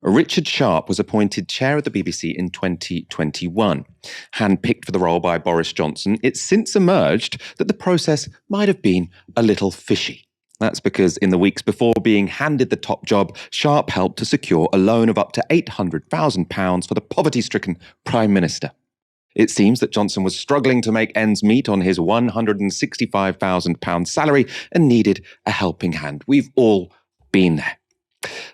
Richard Sharp was appointed chair of the BBC in 2021. Handpicked for the role by Boris Johnson, it's since emerged that the process might have been a little fishy. That's because in the weeks before being handed the top job, Sharp helped to secure a loan of up to £800,000 for the poverty-stricken Prime Minister. It seems that Johnson was struggling to make ends meet on his £165,000 salary and needed a helping hand. We've all been there.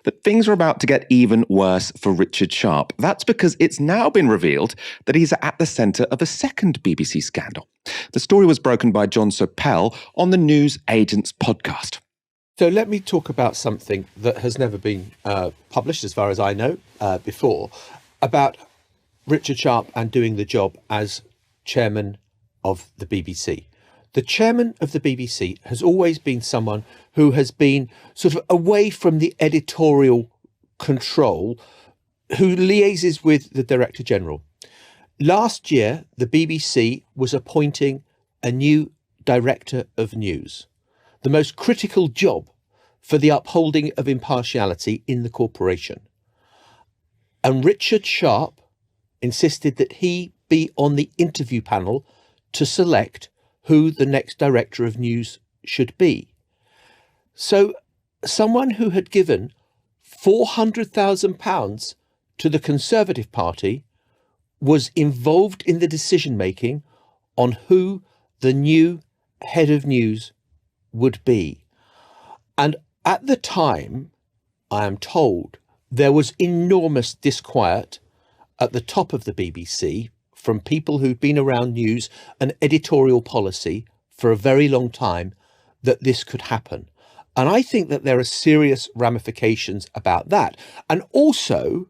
But things are about to get even worse for Richard Sharp. That's because it's now been revealed that he's at the centre of a second BBC scandal. The story was broken by John Sopel on the News Agents podcast. So let me talk about something that has never been published, as far as I know, before, about Richard Sharp and doing the job as chairman of the BBC. The chairman of the BBC has always been someone who has been sort of away from the editorial control, who liaises with the Director General. Last year, the BBC was appointing a new Director of News, the most critical job for the upholding of impartiality in the corporation. And Richard Sharp insisted that he be on the interview panel to select who the next Director of News should be. So someone who had given £400,000 to the Conservative Party was involved in the decision-making on who the new head of news would be. And at the time, I am told, there was enormous disquiet at the top of the BBC from people who'd been around news and editorial policy for a very long time that this could happen. And I think that there are serious ramifications about that. And also,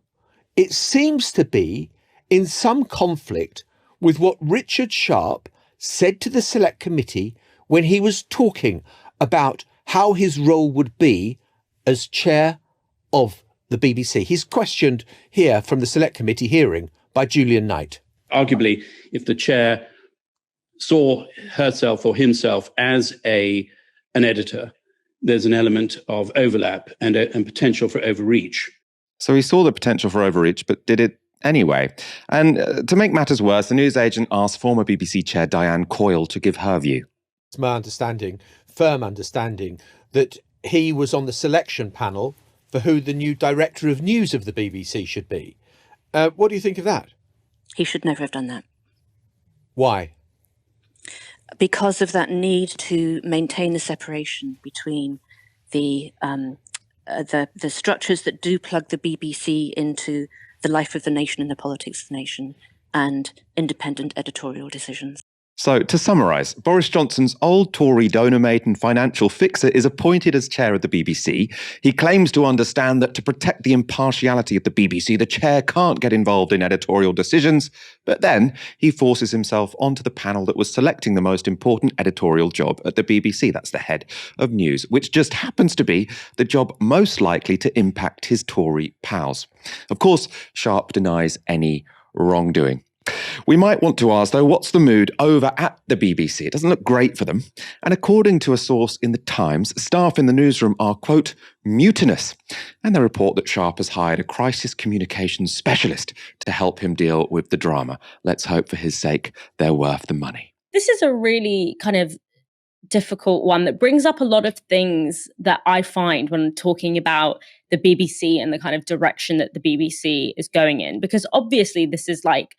it seems to be in some conflict with what Richard Sharp said to the Select Committee when he was talking about how his role would be as chair of the BBC. He's questioned here from the Select Committee hearing by Julian Knight. Arguably, if the chair saw herself or himself as an editor, there's an element of overlap and potential for overreach. So he saw the potential for overreach, but did it anyway. And to make matters worse, the newsagent asked former BBC chair Diane Coyle to give her view. It's my understanding, firm understanding, that he was on the selection panel for who the new Director of News of the BBC should be. What do you think of that? He should never have done that. Why? Because of that need to maintain the separation between the structures that do plug the BBC into the life of the nation and the politics of the nation, and independent editorial decisions. So, to summarise, Boris Johnson's old Tory donor mate and financial fixer is appointed as chair of the BBC. He claims to understand that to protect the impartiality of the BBC, the chair can't get involved in editorial decisions, but then he forces himself onto the panel that was selecting the most important editorial job at the BBC. That's the head of news, which just happens to be the job most likely to impact his Tory pals. Of course, Sharp denies any wrongdoing. We might want to ask, though, what's the mood over at the BBC? It doesn't look great for them. And according to a source in The Times, staff in the newsroom are, quote, mutinous. And they report that Sharp has hired a crisis communications specialist to help him deal with the drama. Let's hope for his sake they're worth the money. This is a really kind of difficult one that brings up a lot of things that I find when talking about the BBC and the kind of direction that the BBC is going in. Because obviously this is like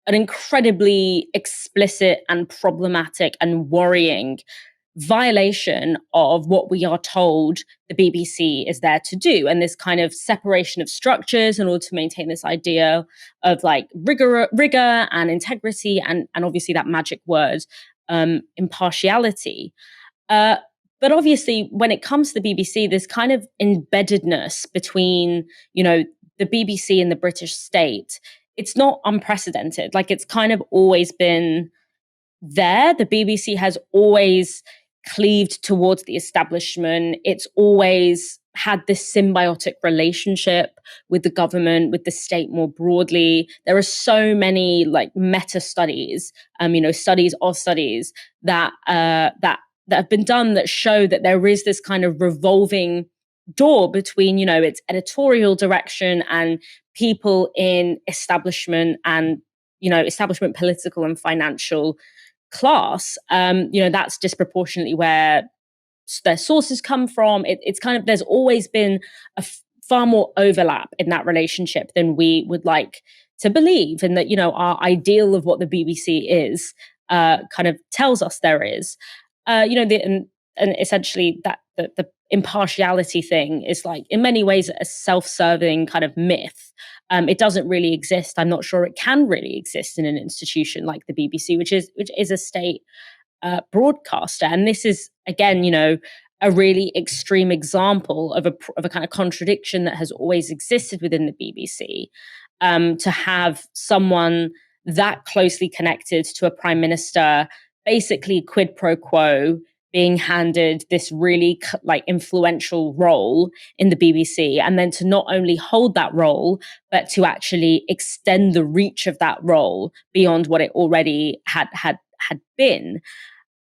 an incredibly explicit and problematic and worrying violation of what we are told the BBC is there to do. And this kind of separation of structures in order to maintain this idea of like rigor and integrity and obviously that magic word, impartiality. But obviously when it comes to the BBC, there's kind of embeddedness between, you know, the BBC and the British state. It's not unprecedented. Like it's kind of always been there. The BBC has always cleaved towards the establishment. It's always had this symbiotic relationship with the government, with the state more broadly. There are so many like meta studies, studies of studies that have been done that show that there is this kind of revolving door between, its editorial direction and people in establishment and, establishment political and financial class. That's disproportionately where their sources come from. It's kind of, there's always been far more overlap in that relationship than we would like to believe, and that, our ideal of what the BBC is kind of tells us there is. And essentially that the impartiality thing is, like, in many ways a self-serving kind of myth. It doesn't really exist. I'm not sure it can really exist in an institution like the BBC, which is a state broadcaster. And this is, again, a really extreme example of a kind of contradiction that has always existed within the BBC. To have someone that closely connected to a prime minister, basically quid pro quo, being handed this really influential role in the BBC, and then to not only hold that role, but to actually extend the reach of that role beyond what it already had been.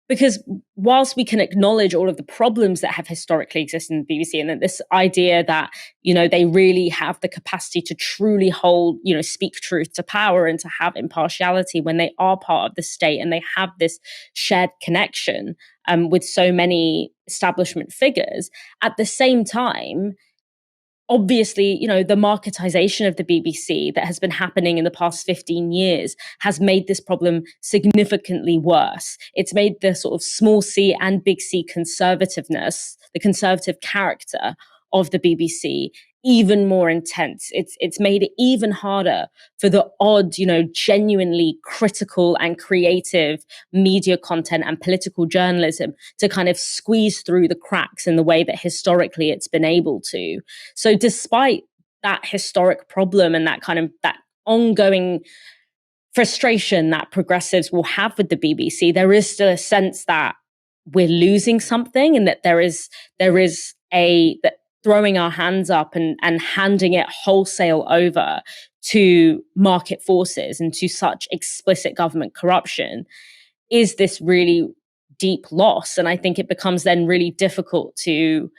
Because whilst we can acknowledge all of the problems that have historically existed in the BBC, and that this idea that, they really have the capacity to truly hold, speak truth to power and to have impartiality when they are part of the state and they have this shared connection with so many establishment figures, at the same time, obviously, the marketization of the BBC that has been happening in the past 15 years has made this problem significantly worse. It's made the sort of small c and big C conservativeness, the conservative character of the BBC, even more intense. It's made it even harder for the odd, genuinely critical and creative media content and political journalism to kind of squeeze through the cracks in the way that historically it's been able to. So despite that historic problem and that ongoing frustration that progressives will have with the BBC, there is still a sense that we're losing something, and that there is that throwing our hands up and handing it wholesale over to market forces and to such explicit government corruption is this really deep loss. And I think it becomes then really difficult to,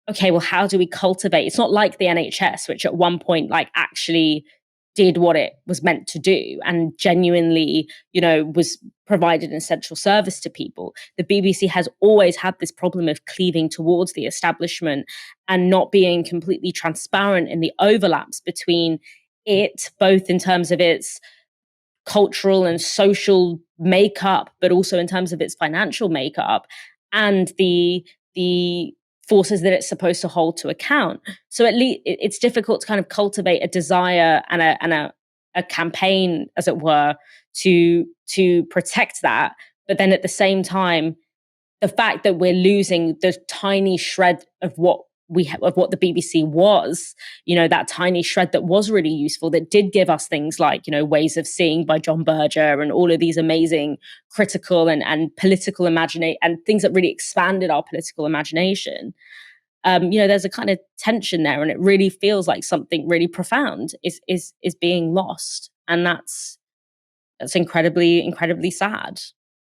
okay, well, how do we cultivate? It's not like the NHS, which at one point actually did what it was meant to do and genuinely, was provided an essential service to people. The BBC has always had this problem of cleaving towards the establishment and not being completely transparent in the overlaps between it, both in terms of its cultural and social makeup, but also in terms of its financial makeup, and the forces that it's supposed to hold to account. So at least it's difficult to kind of cultivate a desire and a campaign, as it were, to protect that. But then at the same time, the fact that we're losing the tiny shred of what the BBC was, that tiny shred that was really useful, that did give us things like, Ways of Seeing by John Berger and all of these amazing critical and political imagination and things that really expanded our political imagination. There's a kind of tension there, and it really feels like something really profound is being lost. And that's incredibly, incredibly sad.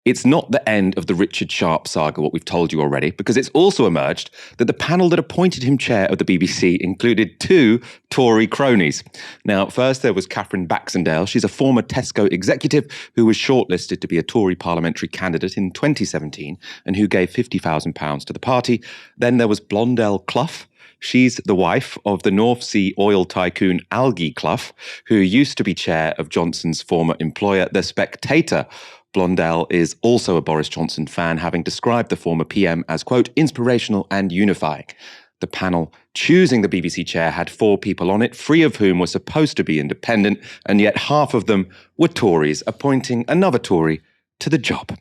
It's not the end of the Richard Sharp saga, what we've told you already, because it's also emerged that the panel that appointed him chair of the BBC included 2 Tory cronies. Now, first there was Catherine Baxendale. She's a former Tesco executive who was shortlisted to be a Tory parliamentary candidate in 2017 and who gave £50,000 to the party. Then there was Blondell Clough. She's the wife of the North Sea oil tycoon Algie Clough, who used to be chair of Johnson's former employer, The Spectator. Blondell is also a Boris Johnson fan, having described the former PM as, quote, inspirational and unifying. The panel choosing the BBC chair had 4 people on it, 3 of whom were supposed to be independent, and yet half of them were Tories, appointing another Tory to the job.